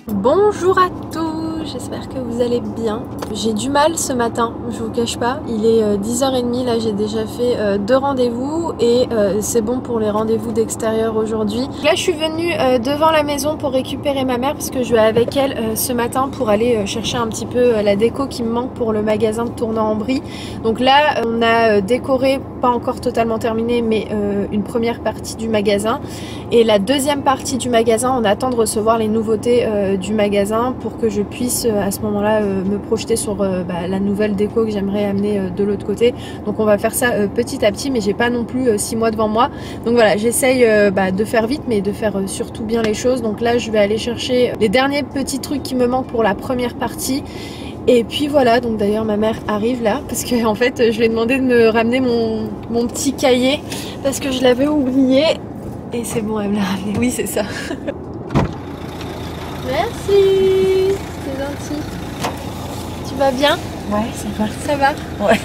Bonjour à tous, j'espère que vous allez bien. J'ai du mal ce matin, je vous cache pas. Il est 10h30, là j'ai déjà fait 2 rendez-vous et c'est bon pour les rendez-vous d'extérieur aujourd'hui. Là je suis venue devant la maison pour récupérer ma mère parce que je vais avec elle ce matin pour aller chercher un petit peu la déco qui me manque pour le magasin de Tournan-en-Brie. Donc là on a décoré, pas encore totalement terminé, mais une première partie du magasin. Et la deuxième partie du magasin, on attend de recevoir les nouveautés du magasin pour que je puisse à ce moment-là me projeter sur la nouvelle déco que j'aimerais amener de l'autre côté. Donc on va faire ça petit à petit, mais j'ai pas non plus 6 mois devant moi. Donc voilà, j'essaye de faire vite, mais de faire surtout bien les choses. Donc là, je vais aller chercher les derniers petits trucs qui me manquent pour la première partie. Et puis voilà, donc d'ailleurs ma mère arrive là parce que en fait je lui ai demandé de me ramener mon petit cahier parce que je l'avais oublié. Et c'est bon, elle me l'a ramené. Oui, c'est ça. Merci. C'est gentil. Tu vas bien? Ouais, ça va. Ça va? Ouais.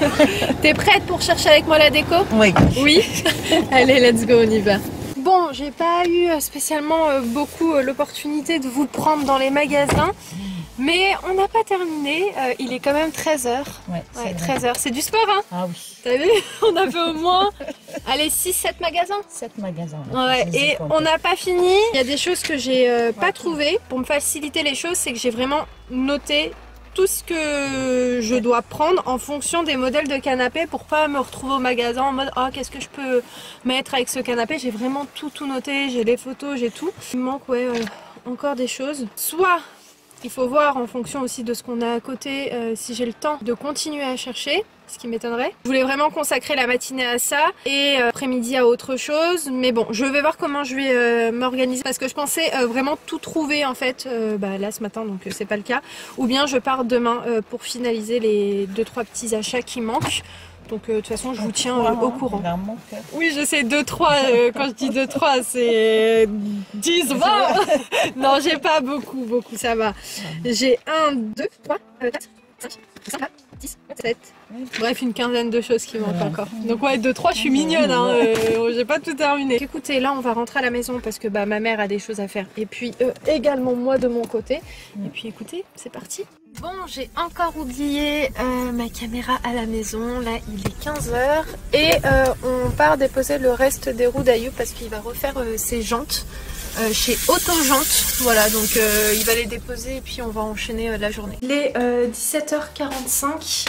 T'es prête pour chercher avec moi la déco? Oui. Oui. Allez, let's go, on y va. Bon, j'ai pas eu spécialement beaucoup l'opportunité de vous prendre dans les magasins. Mais on n'a pas terminé, il est quand même 13h. Ouais, 13h. C'est du sport, hein? Ah oui. T'as vu? On a fait au moins, allez, 6-7 magasins. 7 magasins. Ouais, et on n'a pas fini. Il y a des choses que j'ai pas trouvées. Pour me faciliter les choses, c'est que j'ai vraiment noté tout ce que je dois prendre en fonction des modèles de canapé pour pas me retrouver au magasin en mode oh qu'est-ce que je peux mettre avec ce canapé. J'ai vraiment tout noté, j'ai les photos, j'ai tout. Il me manque encore des choses. Soit il faut voir en fonction aussi de ce qu'on a à côté si j'ai le temps de continuer à chercher, ce qui m'étonnerait. Je voulais vraiment consacrer la matinée à ça et après-midi à autre chose. Mais bon, je vais voir comment je vais m'organiser parce que je pensais vraiment tout trouver en fait là ce matin, donc c'est pas le cas. Ou bien je pars demain pour finaliser les 2-3 petits achats qui manquent. Donc de toute façon je vous tiens au courant. Oui, je sais, 2-3, quand je dis 2-3 c'est 10, 20. Non, j'ai pas beaucoup, ça va. J'ai 1, 2, 3, 4, 5, 6, 10, 7. Bref, une quinzaine de choses qui manquent encore. Donc ouais, 2-3, je suis mignonne, hein, j'ai pas tout terminé. Écoutez, là on va rentrer à la maison parce que ma mère a des choses à faire. Et puis également moi de mon côté. Et puis écoutez, c'est parti. Bon, j'ai encore oublié ma caméra à la maison. Là, il est 15h. Et on part déposer le reste des roues d'Ayoub parce qu'il va refaire ses jantes chez Auto-Jantes. Voilà, donc il va les déposer et puis on va enchaîner la journée. Il est 17h45.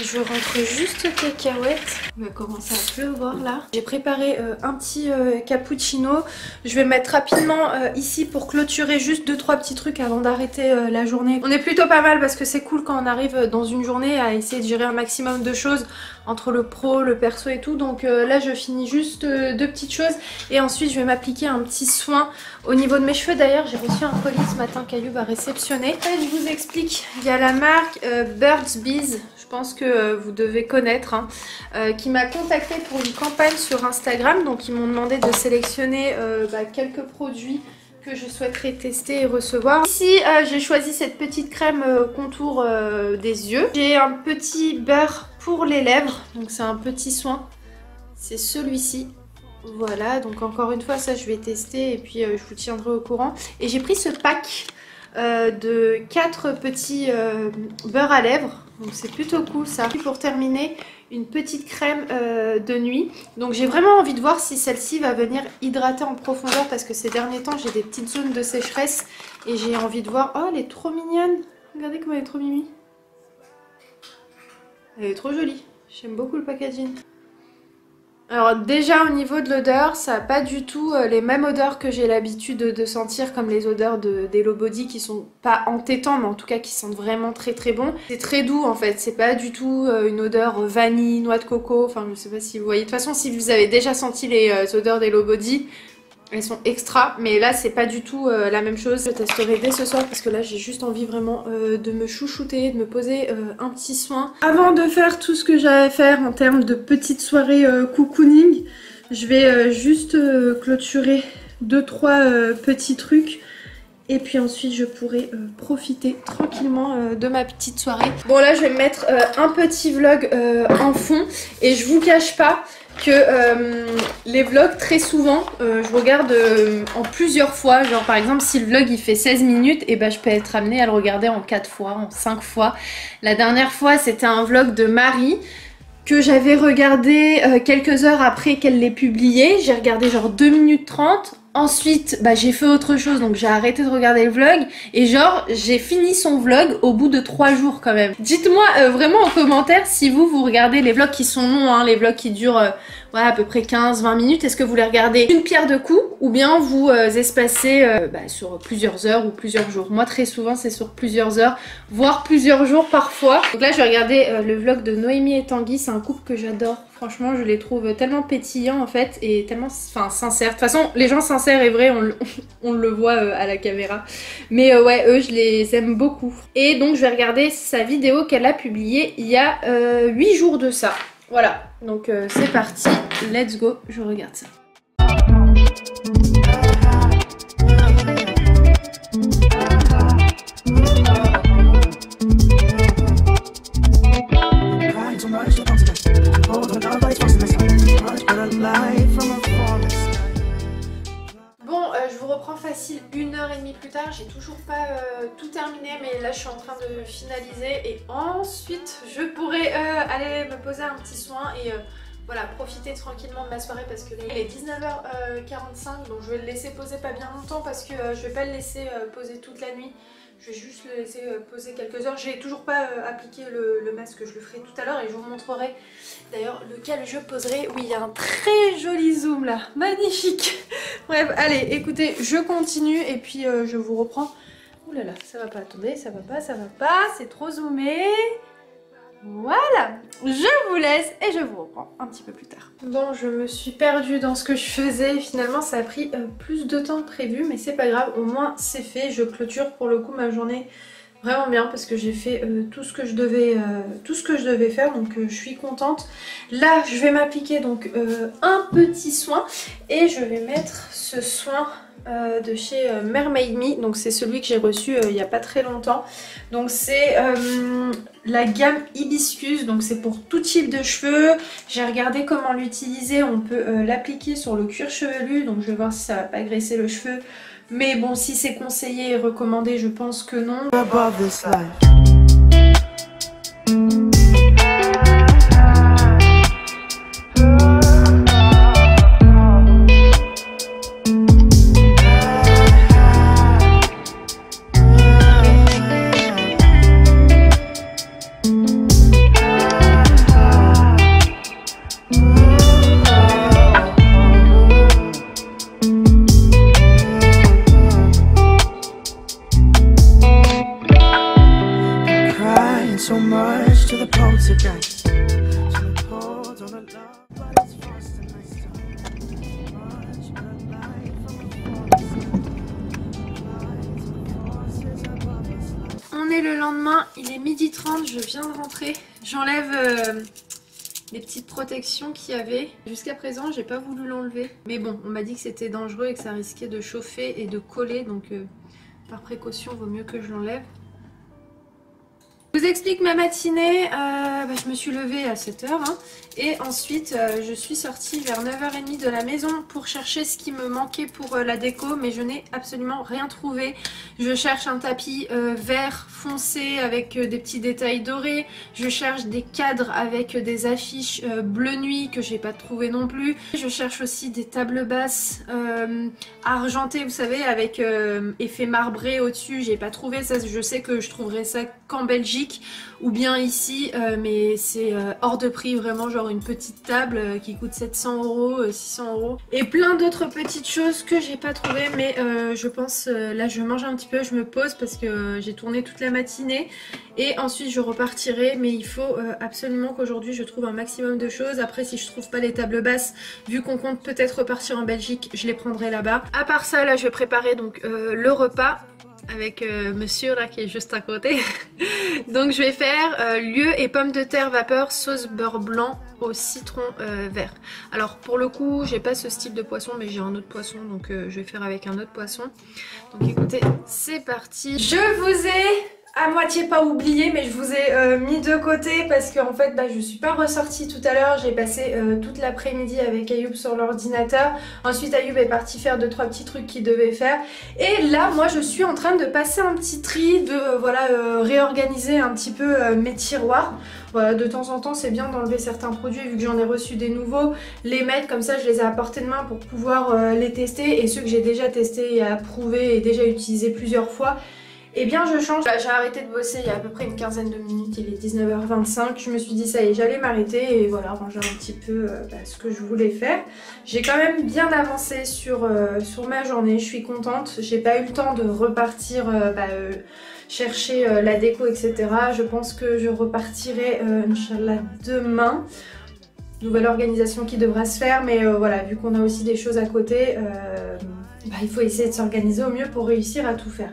Je rentre juste cacahuètes. Il va commencer à pleuvoir là. J'ai préparé un petit cappuccino. Je vais mettre rapidement ici pour clôturer juste 2-3 petits trucs avant d'arrêter la journée. On est plutôt pas mal parce que c'est cool quand on arrive dans une journée à essayer de gérer un maximum de choses entre le pro, le perso et tout. Donc là je finis juste 2 petites choses et ensuite je vais m'appliquer un petit soin au niveau de mes cheveux. D'ailleurs j'ai reçu un colis ce matin qu'Ayoub a réceptionné. Je vous explique, il y a la marque Burt's Bees. Je pense que vous devez connaître, hein, qui m'a contacté pour une campagne sur Instagram. Donc ils m'ont demandé de sélectionner quelques produits que je souhaiterais tester et recevoir. Ici j'ai choisi cette petite crème contour des yeux. J'ai un petit beurre pour les lèvres, donc c'est un petit soin, c'est celui-ci. Voilà, donc encore une fois ça je vais tester et puis je vous tiendrai au courant. Et j'ai pris ce pack de 4 petits beurres à lèvres. Donc c'est plutôt cool ça. Pour terminer, une petite crème de nuit. Donc j'ai vraiment envie de voir si celle-ci va venir hydrater en profondeur parce que ces derniers temps j'ai des petites zones de sécheresse et j'ai envie de voir. Oh, elle est trop mignonne. Regardez comme elle est trop mimi. Elle est trop jolie. J'aime beaucoup le packaging. Alors déjà au niveau de l'odeur, ça n'a pas du tout les mêmes odeurs que j'ai l'habitude de sentir, comme les odeurs d'Hello Body qui sont pas entêtants mais en tout cas qui sentent vraiment très bon. C'est très doux en fait, c'est pas du tout une odeur vanille, noix de coco, enfin je sais pas si vous voyez. De toute façon si vous avez déjà senti les odeurs d'Hello Body, elles sont extra, mais là c'est pas du tout la même chose. Je testerai dès ce soir parce que là j'ai juste envie vraiment de me chouchouter, de me poser un petit soin. Avant de faire tout ce que j'ai à faire en termes de petites soirées cocooning, je vais juste clôturer 2-3 petits trucs Et puis ensuite je pourrai profiter tranquillement de ma petite soirée. Bon là je vais me mettre un petit vlog en fond. Et je vous cache pas que les vlogs très souvent je regarde en plusieurs fois. Genre par exemple si le vlog il fait 16 minutes, et ben je peux être amenée à le regarder en 4 fois, en 5 fois. La dernière fois c'était un vlog de Marie que j'avais regardé quelques heures après qu'elle l'ait publié. J'ai regardé genre 2 minutes 30. Ensuite, bah, j'ai fait autre chose, donc j'ai arrêté de regarder le vlog. Et genre, j'ai fini son vlog au bout de 3 jours quand même. Dites-moi vraiment en commentaire si vous regardez les vlogs qui sont longs, hein, les vlogs qui durent voilà, à peu près 15-20 minutes. Est-ce que vous les regardez une pierre de coups ou bien vous espacez sur plusieurs heures ou plusieurs jours? Moi très souvent c'est sur plusieurs heures, voire plusieurs jours parfois. Donc là je vais regarder le vlog de Noémie et Tanguy, c'est un couple que j'adore. Franchement je les trouve tellement pétillants en fait et tellement sincères. De toute façon les gens sincères et vrais on le voit à la caméra. Mais ouais eux je les aime beaucoup. Et donc je vais regarder sa vidéo qu'elle a publiée il y a 8 jours de ça. Voilà, donc c'est parti, let's go, je regarde ça. Bon, je vous reprends facile 1h30 plus tard, j'ai toujours pas tout terminé mais là je suis en train de finaliser et ensuite je pourrai aller me poser un petit soin et voilà, profiter tranquillement de ma soirée parce que là il est 19h45 donc je vais le laisser poser pas bien longtemps parce que je vais pas le laisser poser toute la nuit. Je vais juste le laisser poser quelques heures. J'ai toujours pas appliqué le masque, je le ferai tout à l'heure et je vous montrerai d'ailleurs lequel je poserai. Oui, il y a un très joli zoom là, magnifique. Bref, allez, écoutez, je continue et puis je vous reprends. Ouh là là, ça va pas, attendez, ça va pas, c'est trop zoomé. Voilà, je vous laisse et je vous reprends un petit peu plus tard. Bon, je me suis perdue dans ce que je faisais. Finalement, ça a pris plus de temps que prévu, mais c'est pas grave. Au moins, c'est fait. Je clôture pour le coup ma journée vraiment bien parce que j'ai fait tout ce que je devais faire. Donc, je suis contente. Là, je vais m'appliquer donc un petit soin et je vais mettre ce soin de chez Mermaid Me, donc c'est celui que j'ai reçu il n'y a pas très longtemps. Donc c'est la gamme Hibiscus, donc c'est pour tout type de cheveux. J'ai regardé comment l'utiliser, on peut l'appliquer sur le cuir chevelu, donc je vais voir si ça va pas graisser le cheveu. Mais bon, si c'est conseillé et recommandé, je pense que non. On est le lendemain, il est 12h30, je viens de rentrer. J'enlève les petites protections qu'il y avait. Jusqu'à présent, j'ai pas voulu l'enlever. Mais bon, on m'a dit que c'était dangereux et que ça risquait de chauffer et de coller. Donc par précaution, vaut mieux que je l'enlève. Je vous explique ma matinée, je me suis levée à 7h hein, et ensuite je suis sortie vers 9h30 de la maison pour chercher ce qui me manquait pour la déco, mais je n'ai absolument rien trouvé. Je cherche un tapis vert foncé avec des petits détails dorés, je cherche des cadres avec des affiches bleu nuit que j'ai pas trouvé non plus. Je cherche aussi des tables basses argentées, vous savez, avec effet marbré au-dessus, j'ai pas trouvé ça, je sais que je trouverai ça qu'en Belgique ou bien ici, mais c'est hors de prix, vraiment, genre une petite table qui coûte 700 €, 600 € et plein d'autres petites choses que j'ai pas trouvées, mais je pense, là je mange un petit peu, je me pose parce que j'ai tourné toute la matinée et ensuite je repartirai, mais il faut absolument qu'aujourd'hui je trouve un maximum de choses. Après, si je trouve pas les tables basses, vu qu'on compte peut-être repartir en Belgique, je les prendrai là-bas. À part ça, là je vais préparer donc le repas avec monsieur là qui est juste à côté. Donc je vais faire lieu et pommes de terre vapeur sauce beurre blanc au citron vert. Alors pour le coup j'ai pas ce style de poisson mais j'ai un autre poisson donc je vais faire avec un autre poisson. Donc écoutez, c'est parti. Je vous ai à moitié pas oublié mais je vous ai mis de côté parce qu'en fait je suis pas ressortie tout à l'heure. J'ai passé toute l'après-midi avec Ayoub sur l'ordinateur. Ensuite Ayoub est parti faire 2-3 petits trucs qu'il devait faire. Et là moi je suis en train de passer un petit tri, de réorganiser un petit peu mes tiroirs. Voilà, de temps en temps c'est bien d'enlever certains produits vu que j'en ai reçu des nouveaux, les mettre comme ça je les ai à portée de main pour pouvoir les tester, et ceux que j'ai déjà testés et approuvés et déjà utilisés plusieurs fois, eh bien je change. J'ai arrêté de bosser il y a à peu près une quinzaine de minutes, il est 19h25, je me suis dit ça y est j'allais m'arrêter et voilà, ranger un petit peu ce que je voulais faire. J'ai quand même bien avancé sur ma journée, je suis contente, j'ai pas eu le temps de repartir chercher la déco etc. Je pense que je repartirai Inch'Allah demain. Nouvelle organisation qui devra se faire, mais voilà, vu qu'on a aussi des choses à côté, il faut essayer de s'organiser au mieux pour réussir à tout faire.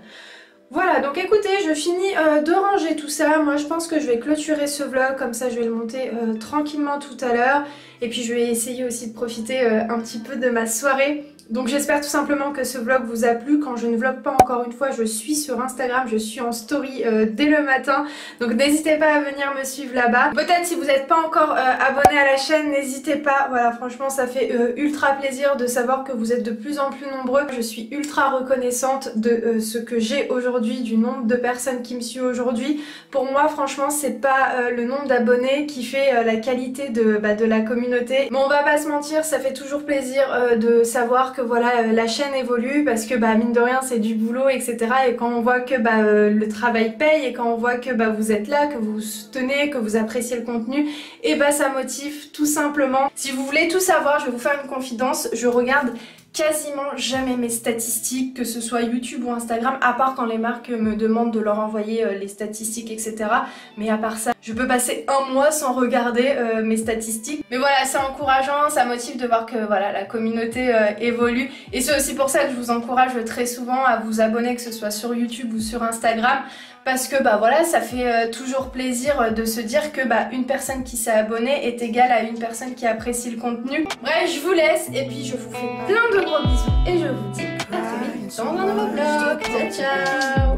Voilà, donc écoutez, je finis de ranger tout ça. Moi je pense que je vais clôturer ce vlog, comme ça je vais le monter tranquillement tout à l'heure. Et puis je vais essayer aussi de profiter un petit peu de ma soirée. Donc j'espère tout simplement que ce vlog vous a plu. Quand je ne vlog pas encore une fois, je suis sur Instagram, je suis en story dès le matin. Donc n'hésitez pas à venir me suivre là-bas. Peut-être si vous n'êtes pas encore abonné à la chaîne, n'hésitez pas. Voilà, franchement ça fait ultra plaisir de savoir que vous êtes de plus en plus nombreux. Je suis ultra reconnaissante de ce que j'ai aujourd'hui, du nombre de personnes qui me suivent aujourd'hui. Pour moi franchement c'est pas le nombre d'abonnés qui fait la qualité de la communauté. Mais on va pas se mentir, ça fait toujours plaisir de savoir que voilà la chaîne évolue, parce que mine de rien c'est du boulot etc. Et quand on voit que le travail paye, et quand on voit que vous êtes là, que vous soutenez, que vous appréciez le contenu, et ça motive tout simplement. Si vous voulez tout savoir, je vais vous faire une confidence, je regarde quasiment jamais mes statistiques, que ce soit YouTube ou Instagram, à part quand les marques me demandent de leur envoyer les statistiques etc. Mais à part ça, je peux passer un mois sans regarder mes statistiques. Mais voilà, c'est encourageant, ça motive de voir que voilà la communauté évolue. Et c'est aussi pour ça que je vous encourage très souvent à vous abonner, que ce soit sur YouTube ou sur Instagram. Parce que voilà, ça fait toujours plaisir de se dire que une personne qui s'est abonnée est égale à une personne qui apprécie le contenu. Bref, je vous laisse et puis je vous fais plein de gros bisous et je vous dis à très vite dans un nouveau vlog. Ciao ciao.